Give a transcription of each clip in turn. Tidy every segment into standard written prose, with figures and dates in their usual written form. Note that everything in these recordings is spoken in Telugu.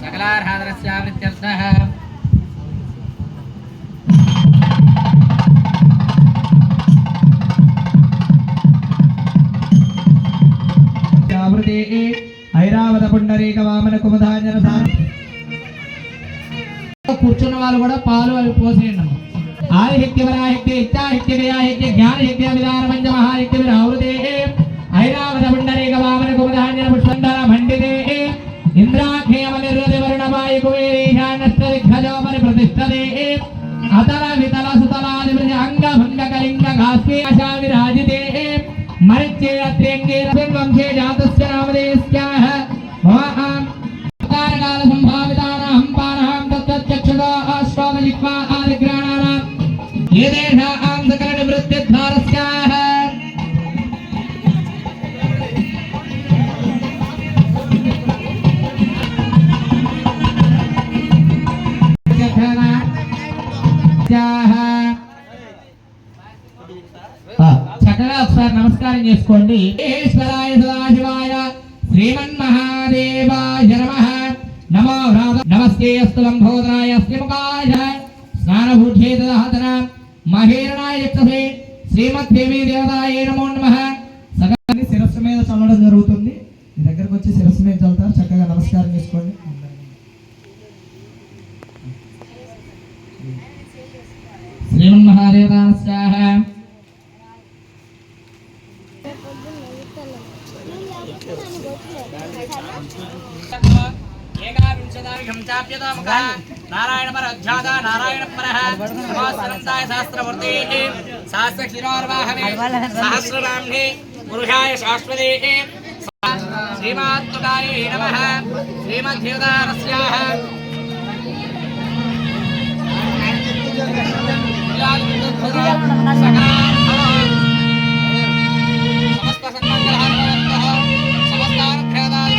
सकलार्हादरस्यावृत्यर्थः ఐరావత పుండరీక వామన కుమధాంజన కూర్చున్న వాళ్ళు కూడా పాలు అవి పోసేయండి. ఆదిశక్తి వరాశక్తి ఇచ్చాశక్తి గయాశక్తి జ్ఞానశక్తి విధాన పంచ మహాశక్తి విరావృతే ఐరావత పుండరీక వామన కుమధాంజన పుష్పంధర మండితే ఇంద్రాఖ్యేమనిర్వృతి వరుణమాయి కువేరీశానష్టదిగ్గజోపరి ప్రతిష్టతే అతల వితల సుతలాది అంగ భంగ కళింగ గాస్వేశా విరాజితే మరిచ్చే అత్రేంగే వంశే జాతస్య నామధేయస్యాః మహాం కారకాల సంభావితానాం పానహాం తత్తచ్చక్షుదో ఆశ్వామ జిహ్వా ఆదిగ్రాణానాం ఏదేషాం సకల నివృత్తిద్వారస్యాః చక్కగా ఒకసారి నమస్కారం చేసుకోండి. ఈశ్వరాయ సదాశివాయ శ్రీమన్మహాదేవాయ నమః. నమో నమస్తే అస్తు లంబోదరాయ శ్రీముఖాయ స్నానభూషేతదహతన మహేరణాయ యక్షసే శ్రీమద్దేవీ దేవతాయ నమో నమః. సగని శిరస్సు మీద చల్లడం జరుగుతుంది. మీ దగ్గరకు వచ్చి శిరస్సు మీద చల్లుతారు. చక్కగా నమస్కారం చేసుకోండి. శ్రీమన్మహాదేవాయ नारायण पर अध्यादा नारायण परः नमस्ते शास्त्रवर्ते शास्त्र क्षीरोर्वाहने सहस्रनाम्ने पुरुषाय शाश्वते श्रीमात्मकाय नमः. श्रीमद्देवतारस्याः समस्त सन्मङ्गलहारः समस्तानुग्रहदाय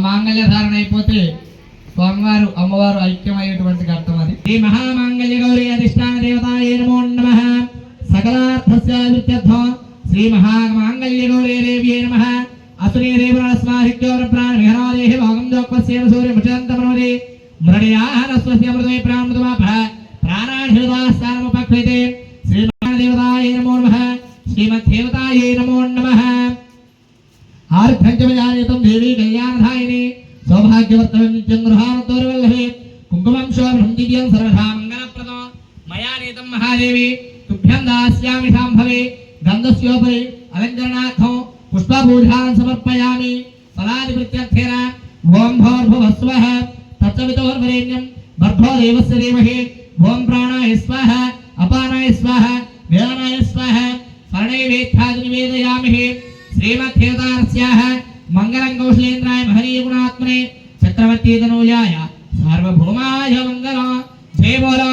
మాంగళ్యధారణ అయిపోతే స్వామివారు అమ్మవారు ఐక్యమయ్యేటువంటి ఘట్టం అది. శ్రీ మహామాంగళ్య గౌరీ అధిష్టాన దేవతాయే నమో నమః. సకలార్థస్యార్థం శ్రీ మహామాంగళ్య గౌరీ దేవ్యే నమః. అసునీ దేవరాస్మాహిత్యోర ప్రాణ విహరాదేహి భాగం జోక్వస్యేన సూర్య ముచంతమనోదే మృడయాహ స్వస్య మృదే ప్రాణముదమాప ప్రాణాధిదాస్థానముపక్రితే శ్రీ మహాదేవతాయే నమో నమః. శ్రీమద్దేవతాయే నమో నమః. ఆర్ఘంచమయానితం దేవీ కళ్యాణధాయిని సౌభాగ్యవర్తనం నిత్యం గృహానతోర్వల్లభే కుంకుమం శోభం దివ్యం సర్వధా మంగళప్రదం మయా నీతం మహాదేవి తుభ్యం దాస్యామి శాంభవే గంధస్యోపరి అలంకరణార్థం పుష్పపూజాన్ సమర్పయామి. ఫలాది ప్రత్యర్థేన ఓం భోర్భువస్వః తత్సవితోర్వరేణ్యం भर्गो देवस्य धीमहि ओम प्राणाय स्वाहा अपानाय स्वाहा व्यानाय स्वाहा स्वर्णे वेत्थादि निवेदयामि श्रीमद्देवतारस्याः मंगलं कौशलेन्द्राय महनीय गुणात्मने चक्रवर्ती तनूजाय सार्वभौमाय मंगलम् जय बोलो